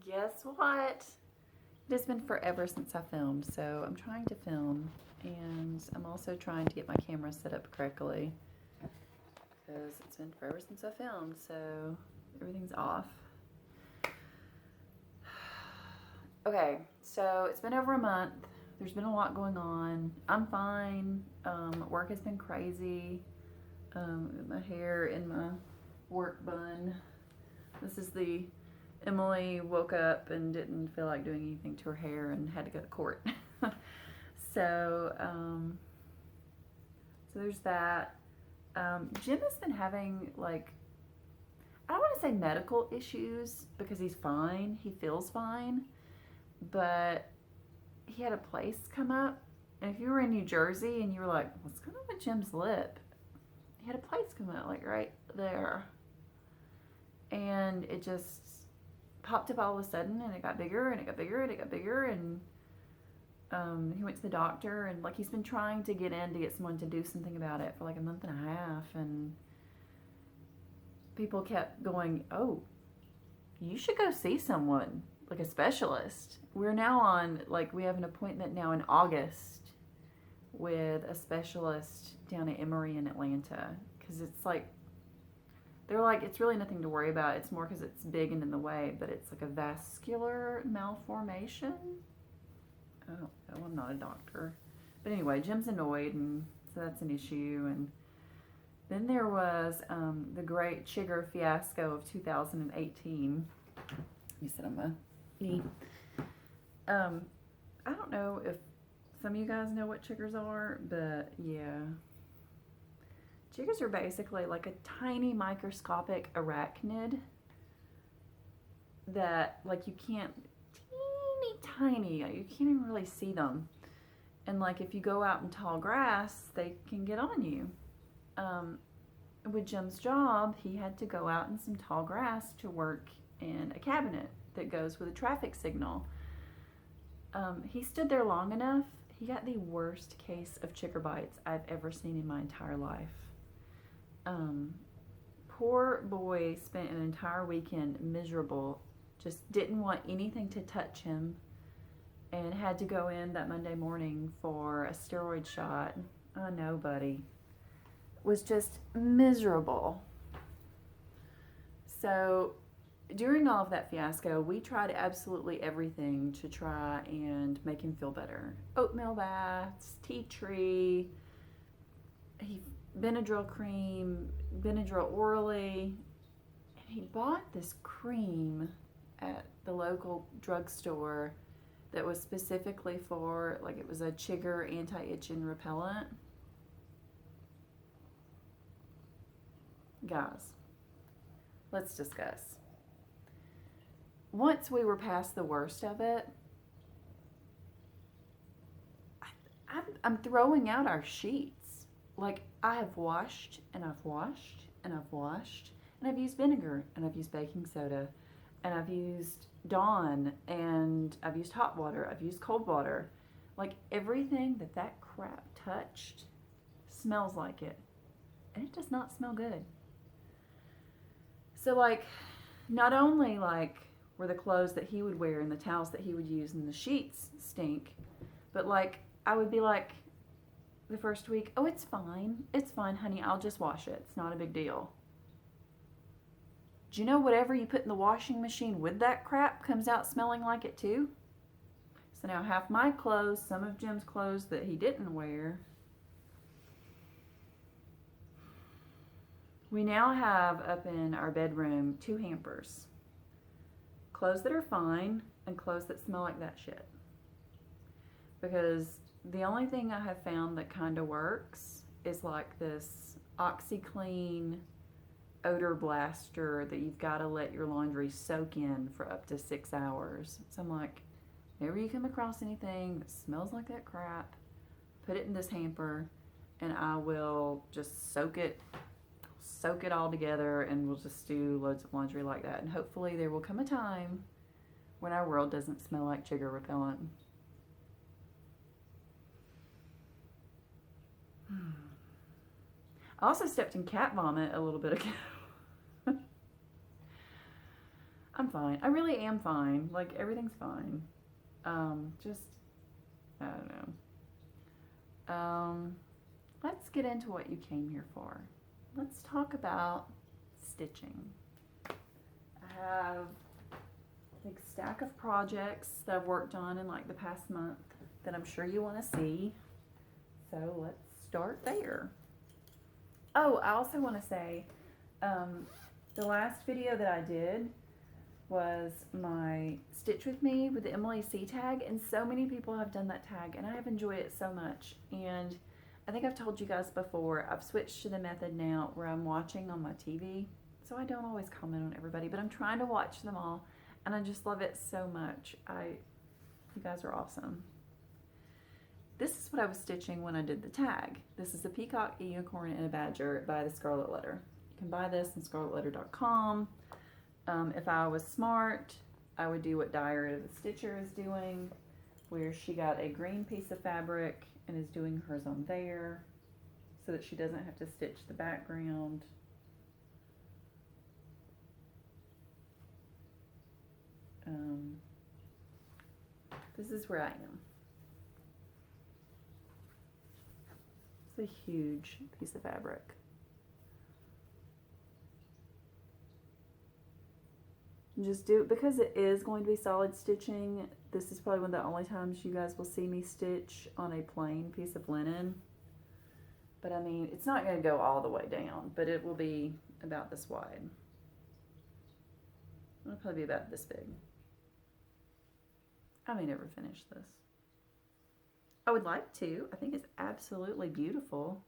Guess what? It has been forever since I filmed, so I'm trying to film, and I'm also trying to get my camera set up correctly because it's been forever since I filmed, so everything's off. Okay, so it's been over a month. There's been a lot going on. I'm fine. Work has been crazy. My hair in my work bun. This is the Emily woke up and didn't feel like doing anything to her hair and had to go to court. So there's that. Jim has been having, like, I don't want to say medical issues because he's fine. He feels fine. But he had a place come up. And if you were in New Jersey and you were like, what's going on with Jim's lip? He had a place come up, like, right there. And it just popped up all of a sudden, and it got bigger, and it got bigger, and it got bigger, and he went to the doctor, and, like, he's been trying to get in to get someone to do something about it for, like, a month and a half, and people kept going, oh, you should go see someone, like a specialist. We're now on, like, we have an appointment now in August with a specialist down at Emory in Atlanta, because it's like, they're like, it's really nothing to worry about. It's more because it's big and in the way, but it's like a vascular malformation. I don't know. I'm not a doctor. But anyway, Jim's annoyed, and so that's an issue. And then there was the great Chigger fiasco of 2018. Let me sit on my knee. I don't know if some of you guys know what chiggers are, but yeah. Chiggers are basically like a tiny microscopic arachnid that, like, you can't, tiny, you can't even really see them. And, like, if you go out in tall grass, they can get on you. With Jim's job, he had to go out in some tall grass to work in a cabinet that goes with a traffic signal. He stood there long enough. He got the worst case of chigger bites I've ever seen in my entire life. Poor boy spent an entire weekend miserable, just didn't want anything to touch him, and had to go in that Monday morning for a steroid shot. Oh no, buddy. Was just miserable. So during all of that fiasco, we tried absolutely everything to try and make him feel better. Oatmeal baths, tea tree, Benadryl cream, Benadryl orally. And he bought this cream at the local drugstore that was specifically for, like, it was a chigger anti-itching repellent. Guys, let's discuss. Once we were past the worst of it, I'm throwing out our sheets. Like, I have washed, and I've washed, and I've washed, and I've used vinegar, and I've used baking soda, and I've used Dawn, and I've used hot water, I've used cold water. Like, everything that crap touched smells like it. And it does not smell good. So, like, not only, like, were the clothes that he would wear and the towels that he would use and the sheets stink, but, like, I would be like, the first week, oh, it's fine, honey, I'll just wash it, it's not a big deal. Do you know whatever you put in the washing machine with that crap comes out smelling like it too? So now half my clothes, some of Jim's clothes that he didn't wear, we now have up in our bedroom 2 hampers. Clothes that are fine and clothes that smell like that shit. Because the only thing I have found that kind of works is like this OxyClean odor blaster that you've got to let your laundry soak in for up to 6 hours. So I'm like, whenever you come across anything that smells like that crap, put it in this hamper and I will just soak it all together, and we'll just do loads of laundry like that. And hopefully there will come a time when our world doesn't smell like chigger repellent. I also stepped in cat vomit a little bit ago. I'm fine. I really am fine. Like, everything's fine. Just, I don't know. Let's get into what you came here for. Let's talk about stitching. I have a big stack of projects that I've worked on in like the past month that I'm sure you want to see. So let's start there. Oh, I also want to say, the last video that I did was my Stitch With Me with the Emily C tag, and so many people have done that tag, and I have enjoyed it so much. And I think I've told you guys before, I've switched to the method now where I'm watching on my TV, so I don't always comment on everybody, but I'm trying to watch them all, and I just love it so much. You guys are awesome. This is what I was stitching when I did the tag. This is a peacock, a unicorn, and a badger by the Scarlet Letter. You can buy this on scarletletter.com. If I was smart, I would do what Diary of a Stitcher is doing, where she got a green piece of fabric and is doing hers on there so that she doesn't have to stitch the background. This is where I am. It's a huge piece of fabric. Just do it because it is going to be solid stitching. This is probably one of the only times you guys will see me stitch on a plain piece of linen. But I mean, it's not going to go all the way down, but it will be about this wide. It'll probably be about this big. I may never finish this. I would like to. I think it's absolutely beautiful.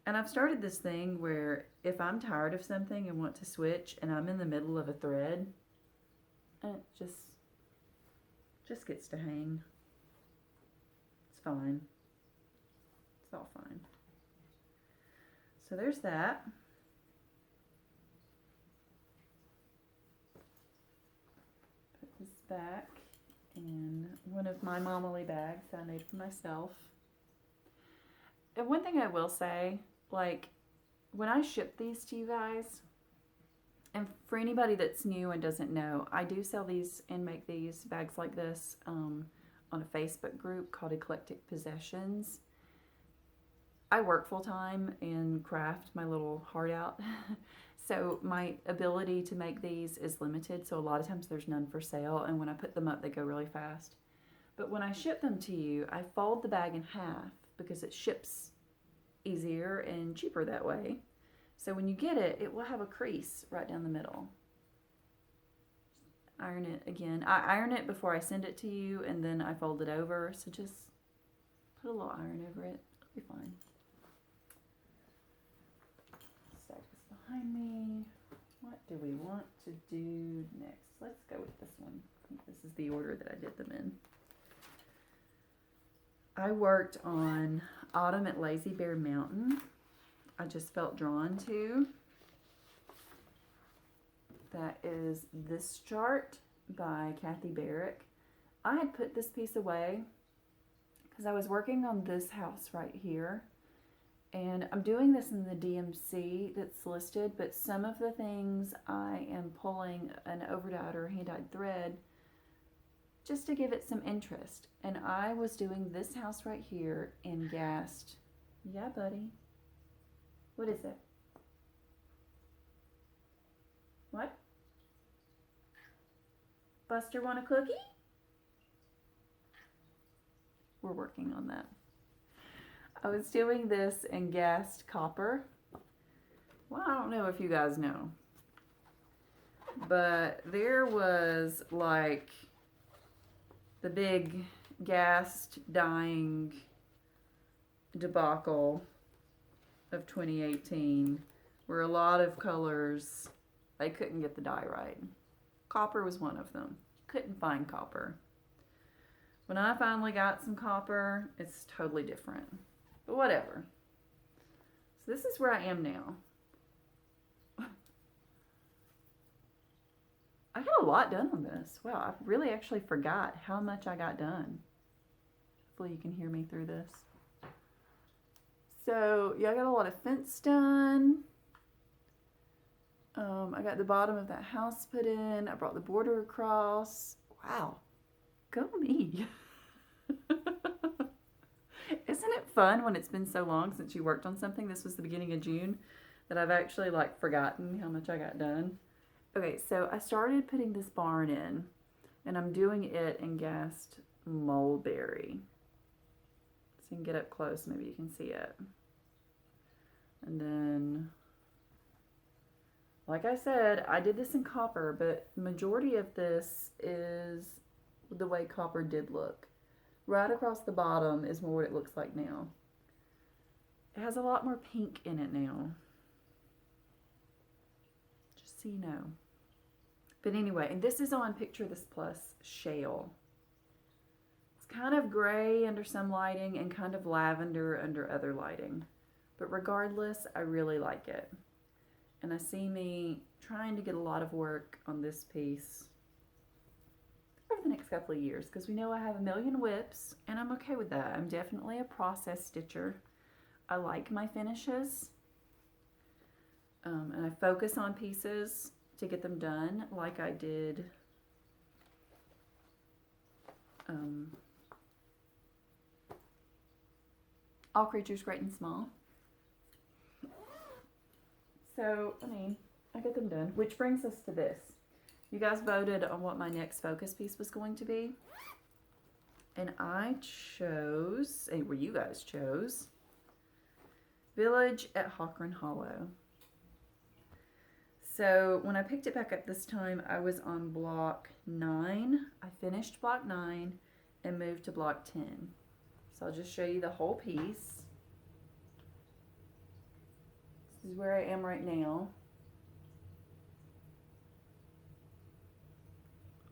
And I've started this thing where if I'm tired of something and want to switch and I'm in the middle of a thread, it just gets to hang. It's fine. It's all fine. So there's that. Put this back in one of my Momily bags that I made for myself. And one thing I will say, like, when I ship these to you guys, and for anybody that's new and doesn't know, I do sell these and make these bags like this on a Facebook group called Eclectic Possessions. I work full-time and craft my little heart out, so my ability to make these is limited, so a lot of times there's none for sale, and when I put them up, they go really fast. But when I ship them to you, I fold the bag in half because it ships easier and cheaper that way. So when you get it, it will have a crease right down the middle. Iron it again. I iron it before I send it to you, and then I fold it over. So just put a little iron over it. It'll be fine. Stack this behind me. What do we want to do next? Let's go with this one. I think this is the order that I did them in. I worked on Autumn at Lazy Bear Mountain. I just felt drawn to. That is this chart by Kathy Barrick. I had put this piece away because I was working on this house right here. And I'm doing this in the DMC that's listed, but some of the things I am pulling an overdyed or hand-dyed thread just to give it some interest. And I was doing this house right here and gassed. Yeah, buddy. What is it? What? Buster want a cookie? We're working on that. I was doing this in gassed copper. Well, I don't know if you guys know, but there was like the big gassed dyeing debacle of 2018 where a lot of colors, they couldn't get the dye right. Copper was one of them. Couldn't find copper. When I finally got some copper, it's totally different. But whatever. So this is where I am now. I got a lot done on this. Wow, I really actually forgot how much I got done. Hopefully you can hear me through this. So yeah, I got a lot of fence done. I got the bottom of that house put in. I brought the border across. Wow, go me. Isn't it fun when it's been so long since you worked on something? This was the beginning of June that I've actually like forgotten how much I got done. Okay, so I started putting this barn in, and I'm doing it in gassed mulberry. So you can get up close, maybe you can see it. And then, like I said, I did this in copper, but the majority of this is the way copper did look. Right across the bottom is more what it looks like now. It has a lot more pink in it now. Just so you know. But anyway, and this is on Picture This Plus shale. It's kind of gray under some lighting and kind of lavender under other lighting. But regardless, I really like it. And I see me trying to get a lot of work on this piece over the next couple of years, because we know I have a million whips, and I'm okay with that. I'm definitely a process stitcher. I like my finishes, and I focus on pieces to get them done, like I did All Creatures Great and Small. So, I mean, I get them done, which brings us to this. You guys voted on what my next focus piece was going to be, and I chose, well, you guys chose, Village at Hawkern Hollow. So when I picked it back up this time, I was on block 9. I finished block 9 and moved to block 10. So I'll just show you the whole piece. This is where I am right now.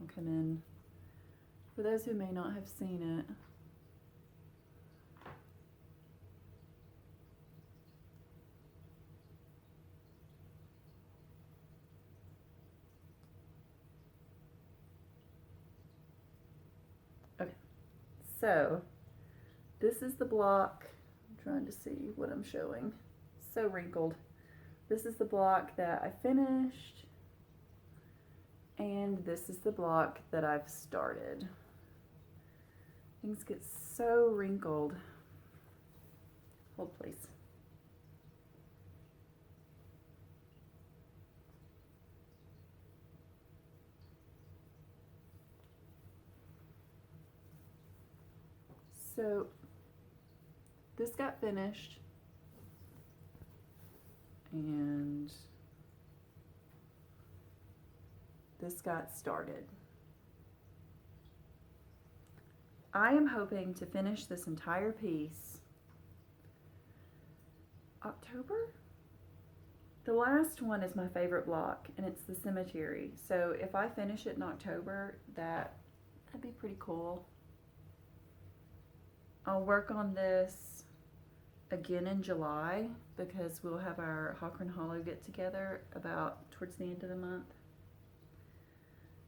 I'll come in. For those who may not have seen it, okay, so this is the block. I'm trying to see what I'm showing. So wrinkled. This is the block that I finished, and this is the block that I've started. Things get so wrinkled. Hold please. So this got finished, and this got started. I am hoping to finish this entire piece October. The last one is my favorite block, and it's the cemetery. So if I finish it in October, that'd be pretty cool. I'll work on this again in July, because we'll have our Hawkern Hollow get together about towards the end of the month.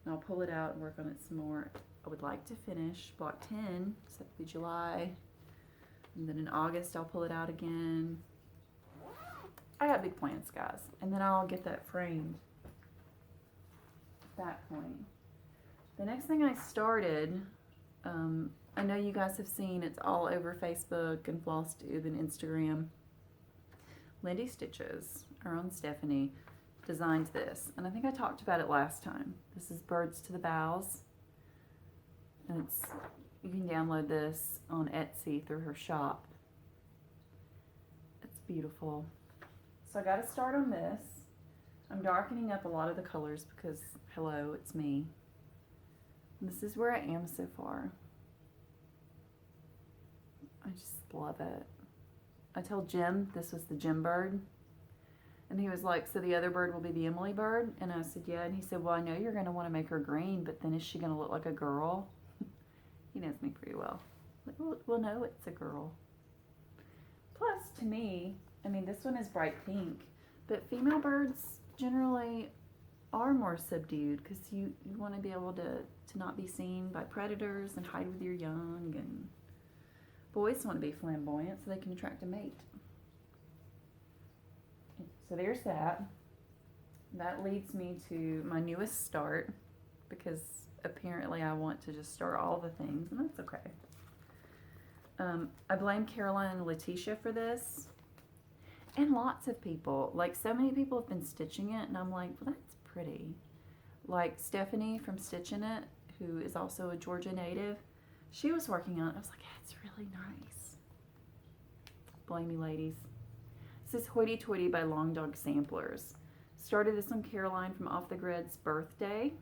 And I'll pull it out and work on it some more. I would like to finish block 10, so that'll be July. And then in August, I'll pull it out again. I got big plans, guys. And then I'll get that framed at that point. The next thing I started, I know you guys have seen, it's all over Facebook and Flosstube and Instagram. Lindy Stitches, our own Stephanie, designed this. And I think I talked about it last time. This is Birds to the Boughs. And it's, you can download this on Etsy through her shop. It's beautiful. So I got to start on this. I'm darkening up a lot of the colors because, hello, it's me. And this is where I am so far. I just love it. I told Jim this was the Jim bird. And he was like, so the other bird will be the Emily bird? And I said, yeah. And he said, well, I know you're going to want to make her green, but then is she going to look like a girl? He knows me pretty well. Like, well, no, it's a girl. Plus, to me, I mean, this one is bright pink, but female birds generally are more subdued because you want to be able to not be seen by predators and hide with your young, and boys want to be flamboyant so they can attract a mate. So there's that. That leads me to my newest start, because apparently I want to just start all the things, and that's okay. I blame Caroline and Letitia for this, and lots of people. Like, so many people have been stitching it, and I'm like, well, that's pretty. Like Stephanie from Stitching It, who is also a Georgia native, she was working on it. I was like, yeah, it's really nice. Blame me, ladies. This is Hoity Toity by Long Dog Samplers. Started this on Caroline from Off the Grid's birthday.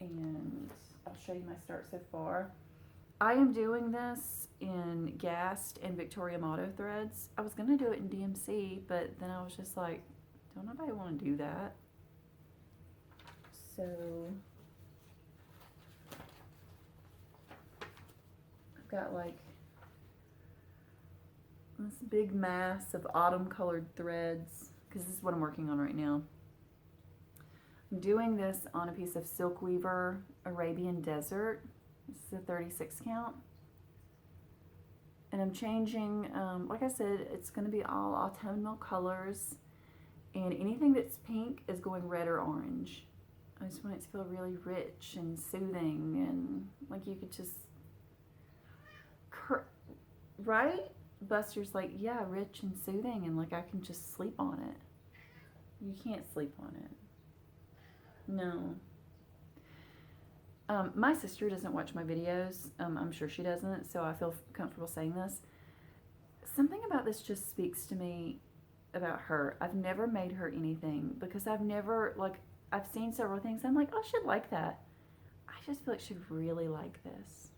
And I'll show you my start so far. I am doing this in Gast and Victoria Motto threads. I was going to do it in DMC, but then I was just like, don't nobody want to do that. So I've got like this big mass of autumn colored threads, because this is what I'm working on right now. I'm doing this on a piece of Silk Weaver Arabian Desert. This is a 36 count. And I'm changing, like I said, it's going to be all autumnal colors. And anything that's pink is going red or orange. I just want it to feel really rich and soothing, and like you could just, right? Buster's like, yeah, rich and soothing, and like I can just sleep on it. You can't sleep on it. No. My sister doesn't watch my videos. I'm sure she doesn't, so I feel comfortable saying this. Something about this just speaks to me about her. I've never made her anything, because I've never, like, I've seen several things. I'm like, oh, she'd like that. I just feel like she'd really like this.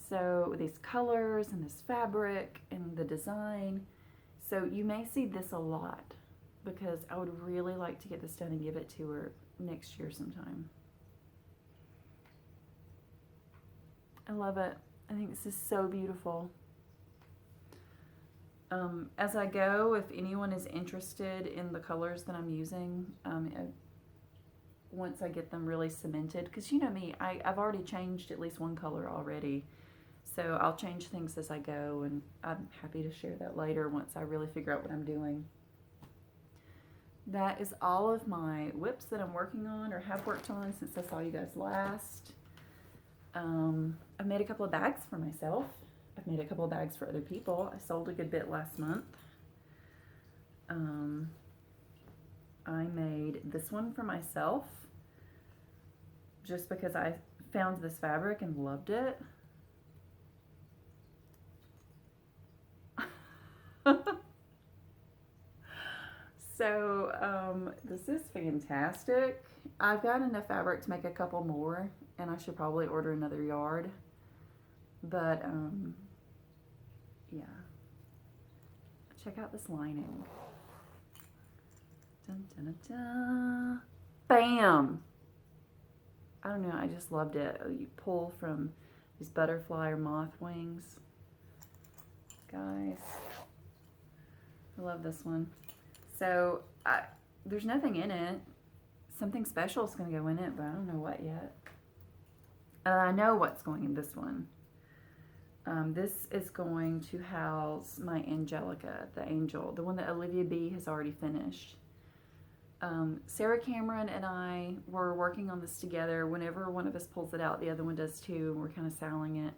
So these colors and this fabric and the design. So you may see this a lot, because I would really like to get this done and give it to her next year sometime. I love it. I think this is so beautiful. As I go, if anyone is interested in the colors that I'm using, once I get them really cemented, because you know me, I've already changed at least one color already. So I'll change things as I go, and I'm happy to share that later once I really figure out what I'm doing. That is all of my whips that I'm working on or have worked on since I saw you guys last. I've made a couple of bags for myself. I've made a couple of bags for other people. I sold a good bit last month. I made this one for myself just because I found this fabric and loved it. So this is fantastic. I've got enough fabric to make a couple more, and I should probably order another yard. But yeah, check out this lining. Dun, dun, dun, dun. Bam! I don't know, I just loved it. You pull from these butterfly or moth wings. Guys, I love this one. So there's nothing in it. Something special is going to go in it, but I don't know what yet. I know what's going in this one. This is going to house my Angelica, the angel, the one that Olivia B has already finished. Sarah Cameron and I were working on this together. Whenever one of us pulls it out, the other one does too, and we're kind of selling it.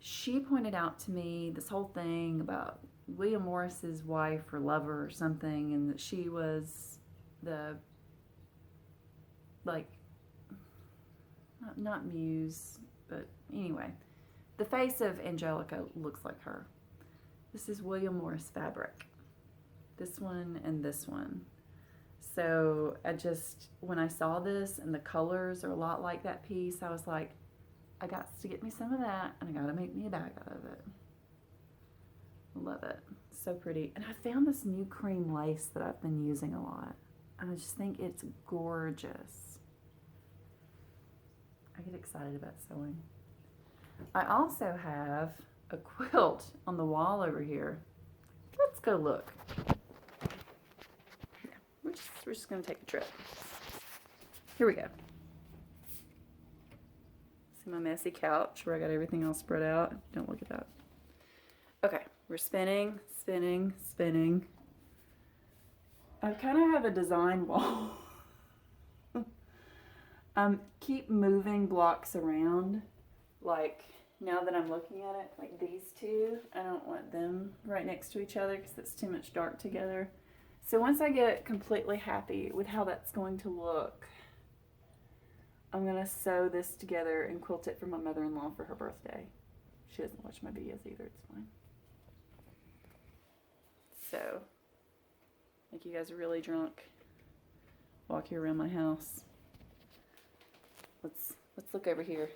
She pointed out to me this whole thing about William Morris's wife or lover or something, and that she was the, like, not muse, but anyway, the face of Angelica looks like her. This is William Morris fabric. This one and this one. So I just, when I saw this and the colors are a lot like that piece, I was like, I got to get me some of that, and I got to make me a bag out of it. Love it. So pretty. And I found this new cream lace that I've been using a lot. I just think it's gorgeous. I get excited about sewing. I also have a quilt on the wall over here. Let's go look. Yeah, we're just going to take a trip. Here we go. See my messy couch where I got everything all spread out? Don't look at that. Okay, we're spinning, spinning, spinning. I kind of have a design wall. Keep moving blocks around. Like, now that I'm looking at it, like these two, I don't want them right next to each other because it's too much dark together. So once I get completely happy with how that's going to look, I'm going to sew this together and quilt it for my mother-in-law for her birthday. She doesn't watch my videos either, it's fine. So, make you guys really drunk. Walk you around my house. Let's look over here.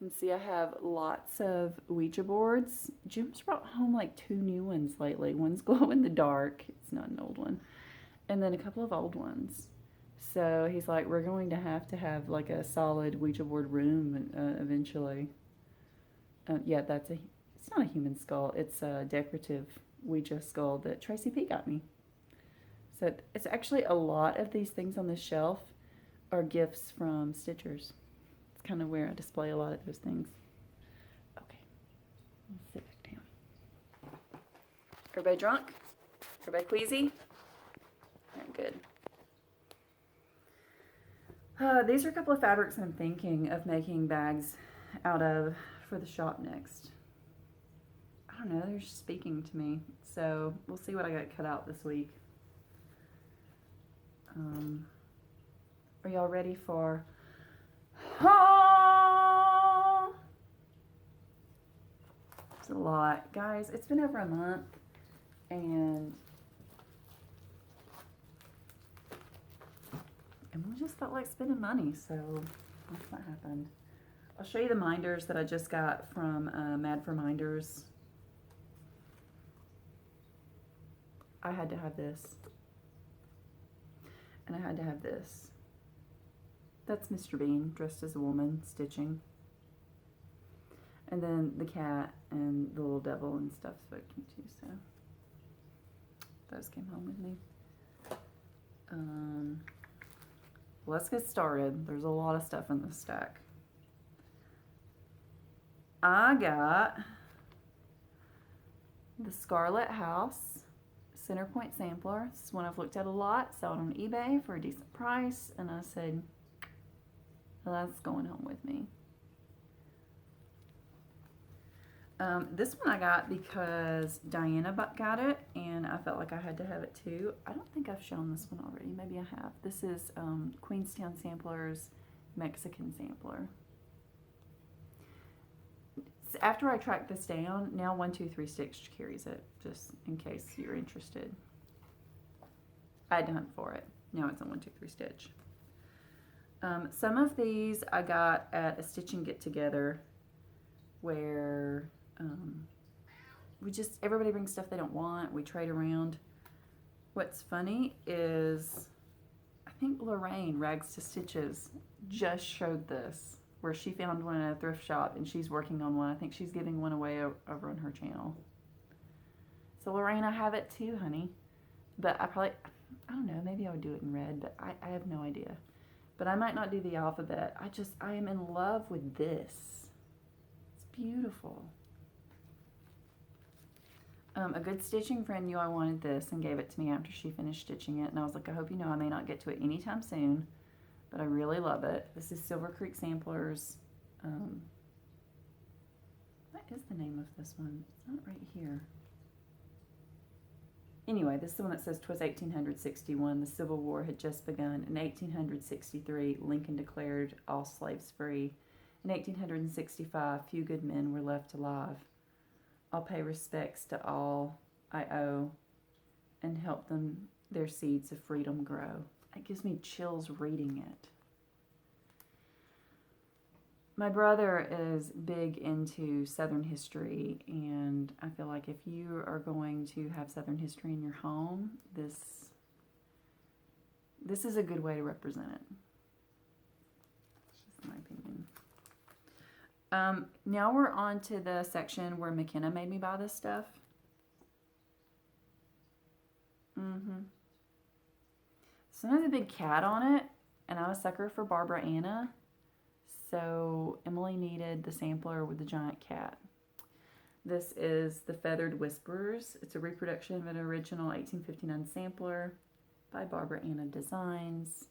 You can see I have lots of Ouija boards. Jim's brought home like 2 new ones lately. One's glow in the dark. It's not an old one. And then a couple of old ones. So he's like, we're going to have like a solid Ouija board room eventually. Yeah, it's not a human skull. It's a decorative Ouija skull that Tracy P got me. So it's actually a lot of these things on this shelf are gifts from Stitchers. It's kind of where I display a lot of those things. Okay, let's sit back down. Everybody drunk? Everybody queasy? All right, good. These are a couple of fabrics I'm thinking of making bags out of for the shop next. I don't know, they're just speaking to me. So we'll see what I got cut out this week. Are y'all ready for... Oh! It's a lot. Guys, it's been over a month and we just felt like spending money, so that's what happened. I'll show you the minders that I just got from Mad for Minders. I had to have this. And I had to have this. That's Mr. Bean dressed as a woman stitching. And then the cat and the little devil and stuff spoke to me too, so those came home with me. Let's get started. There's a lot of stuff in this stack. I got the Scarlet House Centerpoint Sampler. This is one I've looked at a lot, saw it on eBay for a decent price, and I said, well, that's going home with me. This one I got because Diana got it, and I felt like I had to have it too. I don't think I've shown this one already. Maybe I have. This is Queenstown Samplers Mexican Sampler. So after I tracked this down, now 123 Stitch carries it, just in case you're interested. I had to hunt for it. Now it's on 123 Stitch. Some of these I got at a stitching get-together where everybody brings stuff they don't want. We trade around. What's funny is I think Lorraine, Rags to Stitches, just showed this, where she found one at a thrift shop and she's working on one. I think she's giving one away over on her channel. So Lorraine, I have it too, honey. But I don't know, maybe I would do it in red, but I have no idea. But I might not do the alphabet. I am in love with this. It's beautiful. A good stitching friend knew I wanted this and gave it to me after she finished stitching it. And I was like, I hope you know I may not get to it anytime soon, but I really love it. This is Silver Creek Samplers. What is the name of this one? It's not right here. Anyway, this is the one that says, "'Twas 1861, the Civil War had just begun. In 1863, Lincoln declared all slaves free. In 1865, few good men were left alive. I'll pay respects to all I owe and help them their seeds of freedom grow." It gives me chills reading it. My brother is big into Southern history, and I feel like if you are going to have Southern history in your home, this is a good way to represent it. That's just my opinion. Now we're on to the section where McKenna made me buy this stuff. So there's a big cat on it, and I'm a sucker for Barbara Anna. So Emily needed the sampler with the giant cat. This is The Feathered Whisperers. It's a reproduction of an original 1859 sampler by Barbara Anna Designs.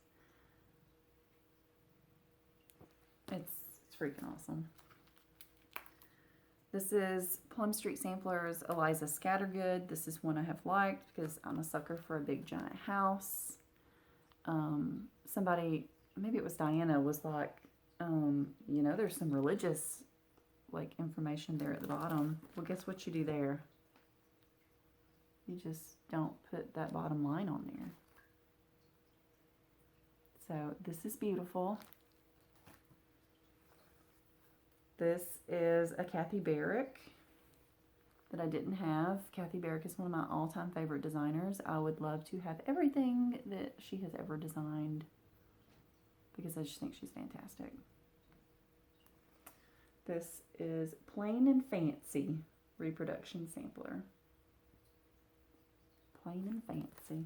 It's freaking awesome. This is Plum Street Samplers, Eliza Scattergood. This is one I have liked because I'm a sucker for a big giant house. Somebody, maybe it was Diana, was like, you know, there's some religious like information there at the bottom. Well, guess what you do there? You just don't put that bottom line on there. So this is beautiful. This is a Kathy Barrick that I didn't have. Kathy Barrick is one of my all-time favorite designers. I would love to have everything that she has ever designed because I just think she's fantastic. This is Plain and Fancy reproduction sampler. Plain and Fancy.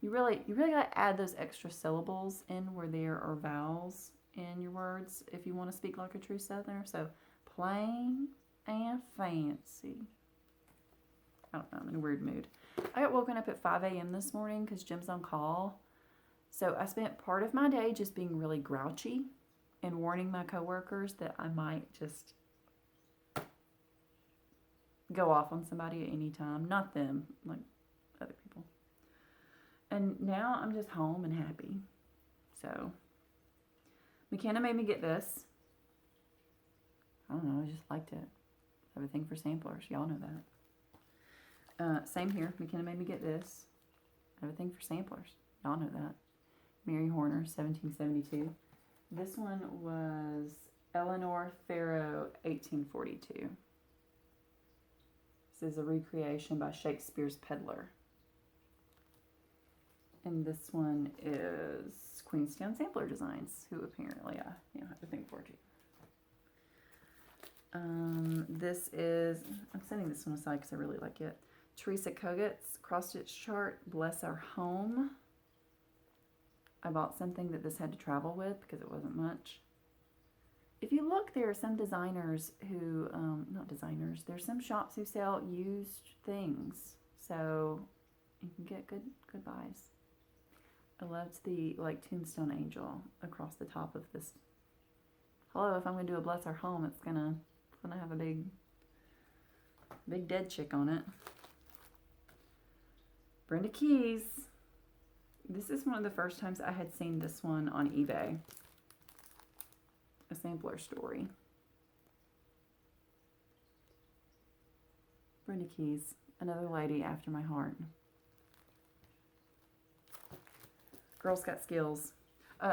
You really got to add those extra syllables in where there are vowels in your words if you want to speak like a true Southerner. So, plain and fancy. I don't know, I'm in a weird mood. I got woken up at 5 a.m. this morning because Jim's on call. So I spent part of my day just being really grouchy and warning my coworkers that I might just go off on somebody at any time. Not them, like other people. And now I'm just home and happy. So McKenna made me get this. I don't know, I just liked it. I have a thing for samplers. Y'all know that. Same here. McKenna made me get this. I have a thing for samplers. Y'all know that. Mary Horner, 1772. This one was Eleanor Farrow, 1842. This is a recreation by Shakespeare's Peddler. And this one is Queenstown Sampler Designs, who apparently I have a thing for too. This is, I'm setting this one aside because I really like it. Teresa Koget's cross-stitch chart, Bless Our Home. I bought something that this had to travel with because it wasn't much. If you look, there are some designers who, not designers, there's some shops who sell used things. So you can get good buys. I loved the like Tombstone Angel across the top of this. Hello, if I'm going to do a Bless Our Home, it's gonna have a big dead chick on it. Brenda Keys. This is one of the first times I had seen this one on eBay. A sampler story. Brenda Keys, another lady after my heart. Girls Got Skills.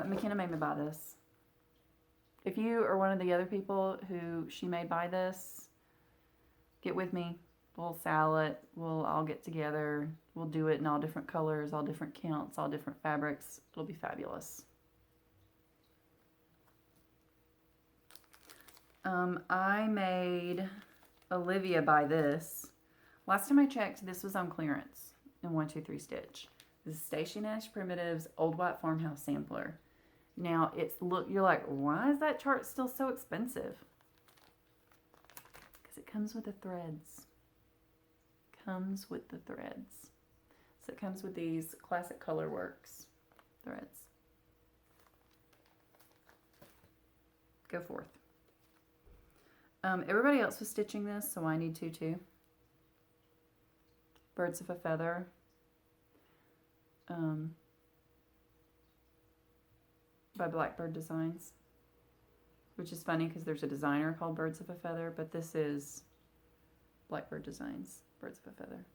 McKenna made me buy this. If you are one of the other people who she made buy this, get with me. We'll sell it. We'll all get together. We'll do it in all different colors, all different counts, all different fabrics. It'll be fabulous. I made Olivia buy this. Last time I checked, this was on clearance in 123 Stitch. This is Stacy Nash Primitives Old White Farmhouse Sampler. Now, you're like, why is that chart still so expensive? Because it comes with the threads. Comes with the threads. So it comes with these classic Colorworks threads. Go forth. Everybody else was stitching this, so I need to too. Birds of a Feather. By Blackbird Designs. Which is funny because there's a designer called Birds of a Feather, but this is Blackbird Designs, Birds of a Feather.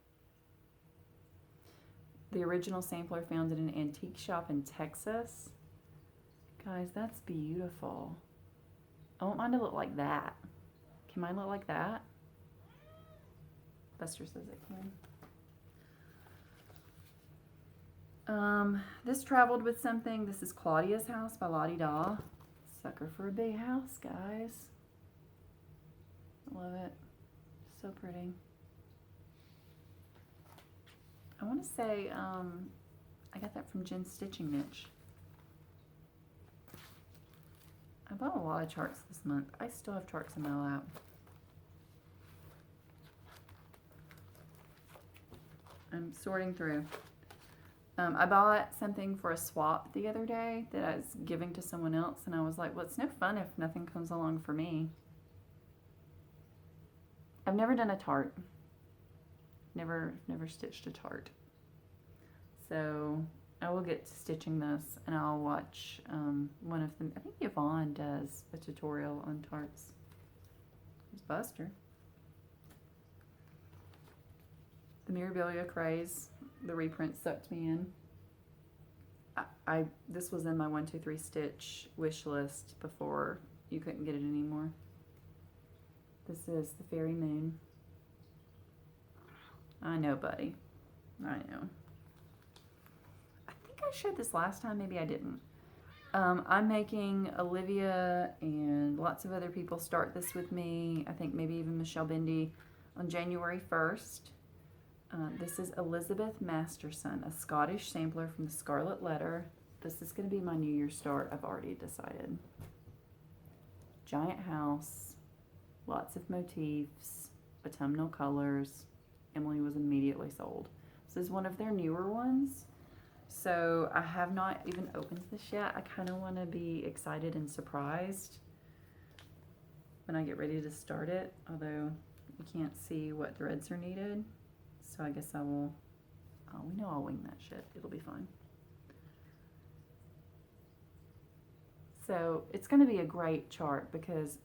The original sampler found in an antique shop in Texas. Guys, that's beautiful. I want mine to look like that. Can mine look like that? Buster says it can. This traveled with something. This is Claudia's House by Lottie Daw. Sucker for a big house, guys. Love it. So pretty. I want to say, I got that from Jen's Stitching Niche. I bought a lot of charts this month. I still have charts in my lap. I'm sorting through. I bought something for a swap the other day that I was giving to someone else, and I was like, well, it's no fun if nothing comes along for me. I've never done a tart. Never stitched a tart. So I will get to stitching this, and I'll watch one of them. I think Yvonne does a tutorial on tarts. It's Buster. The Mirabilia craze, the reprint sucked me in. This was in my 1, 2, 3 stitch wish list before you couldn't get it anymore. This is the Fairy Moon. I know, buddy. I know. I think I showed this last time. Maybe I didn't. I'm making Olivia and lots of other people start this with me. I think maybe even Michelle Bendy on January 1st. This is Elizabeth Masterson, a Scottish sampler from the Scarlet Letter. This is going to be my New Year's start. I've already decided. Giant house, lots of motifs, autumnal colors. Emily was immediately sold. This is one of their newer ones. So I have not even opened this yet. I kind of want to be excited and surprised when I get ready to start it, although you can't see what threads are needed. So I guess I will, we know I'll wing that shit. It'll be fine. So it's going to be a great chart because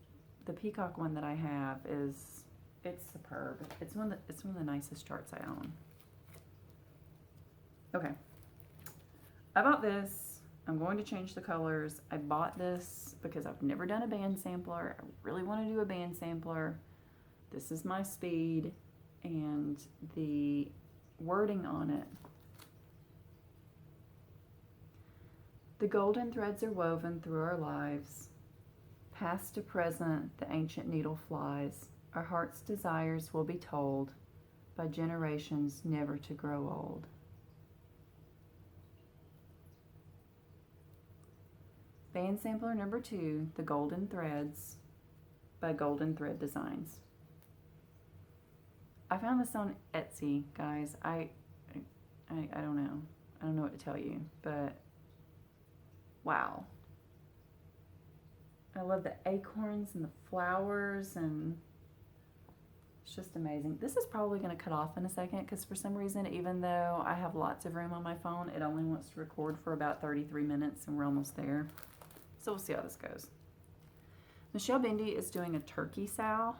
the peacock one that I have it's superb. It's one of the nicest charts I own. Okay. I bought this. I'm going to change the colors. I bought this because I've never done a band sampler. I really want to do a band sampler. This is my speed. And the wording on it. The golden threads are woven through our lives. Past to present, the ancient needle flies. Our heart's desires will be told by generations never to grow old. Band sampler number 2, The Golden Threads by Golden Thread Designs. I found this on Etsy, guys. I don't know. I don't know what to tell you, but wow. I love the acorns and the flowers, and it's just amazing. This is probably going to cut off in a second because for some reason, even though I have lots of room on my phone, it only wants to record for about 33 minutes, and we're almost there. So we'll see how this goes. Michelle Bendy is doing a turkey sow.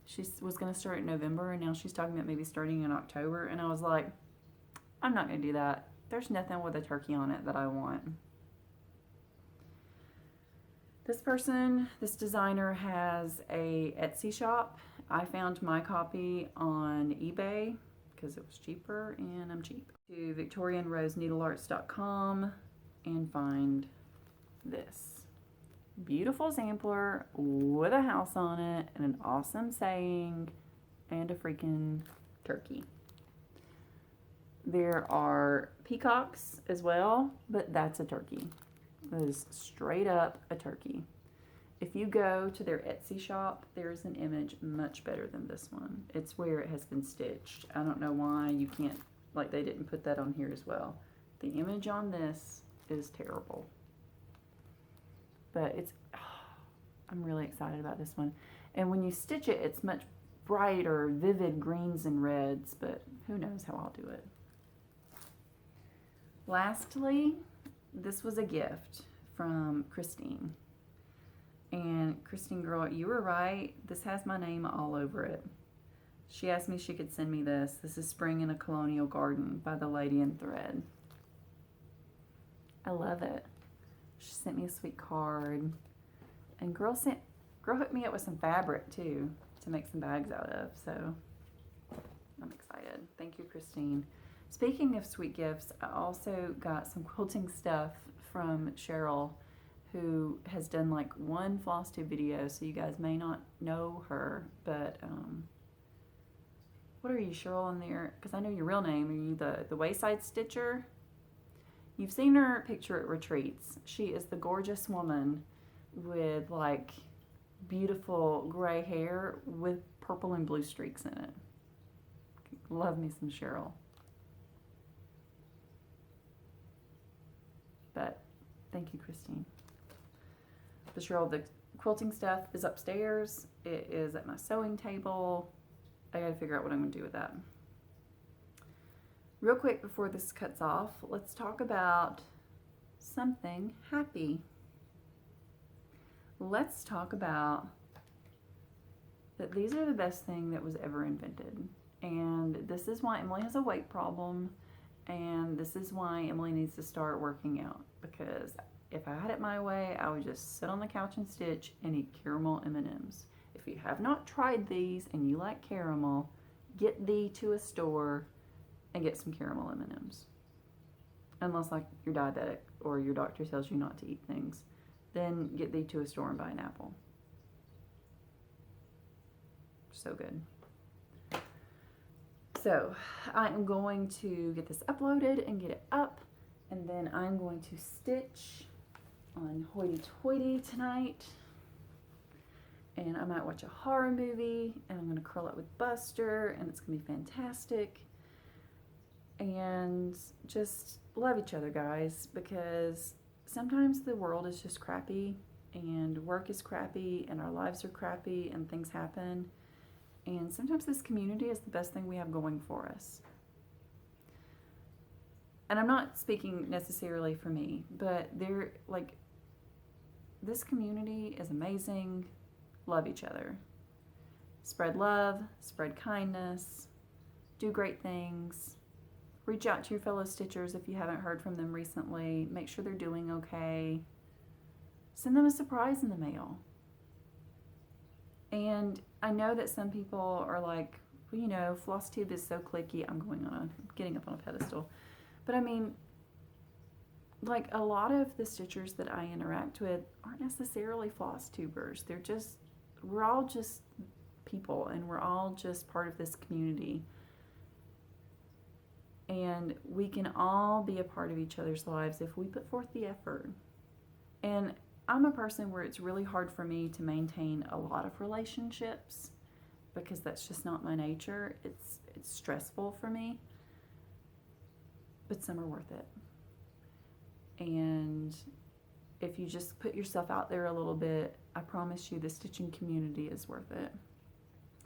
She was going to start in November, and now she's talking about maybe starting in October. And I was like, I'm not going to do that. There's nothing with a turkey on it that I want. This designer has a Etsy shop. I found my copy on eBay because it was cheaper, and I'm cheap. To VictorianRoseNeedleArts.com and find this. Beautiful sampler with a house on it and an awesome saying and a freaking turkey. There are peacocks as well, but that's a turkey. That is straight up a turkey. If you go to their Etsy shop, there's an image much better than this one. It's where it has been stitched. I don't know why you can't, like they didn't put that on here as well. The image on this is terrible. But I'm really excited about this one. And when you stitch it, it's much brighter, vivid greens and reds, but who knows how I'll do it. Lastly, this was a gift from Christine. And Christine, girl, you were right. This has my name all over it. She asked me if she could send me this. This is Spring in a Colonial Garden by the Lady in Thread. I love it. She sent me a sweet card. And girl hooked me up with some fabric too to make some bags out of. So I'm excited. Thank you, Christine. Speaking of sweet gifts, I also got some quilting stuff from Cheryl, who has done like one Flosstube video, so you guys may not know her, but what are you, Cheryl, on there? Because I know your real name. Are you the Wayside Stitcher? You've seen her picture at retreats. She is the gorgeous woman with like beautiful gray hair with purple and blue streaks in it. Love me some Cheryl. But thank you, Christine. The Cheryl, the quilting stuff is upstairs. It is at my sewing table. I gotta figure out what I'm gonna do with that. Real quick before this cuts off, let's talk about something happy. Let's talk about that these are the best thing that was ever invented. And this is why Emily has a weight problem, and this is why Emily needs to start working out, because if I had it my way, I would just sit on the couch and stitch and eat caramel M&Ms. If you have not tried these and you like caramel, get thee to a store and get some caramel M&Ms. Unless like you're diabetic or your doctor tells you not to eat things, then get thee to a store and buy an apple. So good. So I'm going to get this uploaded and get it up, and then I'm going to stitch on hoity-toity tonight, and I might watch a horror movie, and I'm going to curl up with Buster, and it's going to be fantastic. And just love each other, guys, because sometimes the world is just crappy, and work is crappy, and our lives are crappy, and things happen. And sometimes this community is the best thing we have going for us. And I'm not speaking necessarily for me, but they're like, this community is amazing. Love each other. Spread love, spread kindness, do great things. Reach out to your fellow stitchers if you haven't heard from them recently. Make sure they're doing okay. Send them a surprise in the mail. And I know that some people are like, well, you know, Flosstube is so cliquey. I'm getting up on a pedestal. But I mean, like a lot of the stitchers that I interact with aren't necessarily Flosstubers. We're all just people, and we're all just part of this community. And we can all be a part of each other's lives if we put forth the effort. And I'm a person where it's really hard for me to maintain a lot of relationships because that's just not my nature. It's stressful for me, but some are worth it. And if you just put yourself out there a little bit, I promise you the stitching community is worth it.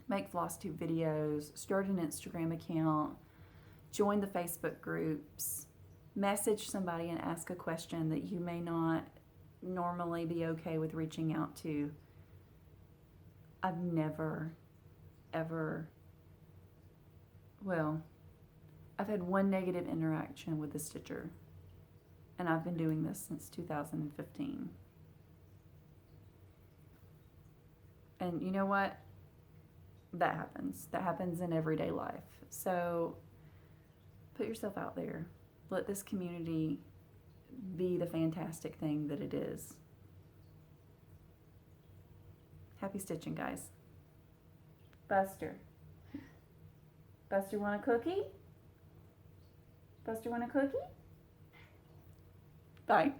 Make Flosstube videos, start an Instagram account, join the Facebook groups, message somebody and ask a question that you may not normally be okay with reaching out to. I've never, ever, well, I've had one negative interaction with a stitcher, and I've been doing this since 2015. And you know what? That happens. That happens in everyday life. So put yourself out there. Let this community be the fantastic thing that it is. Happy stitching, guys. Buster. Buster, want a cookie? Buster, want a cookie? Bye.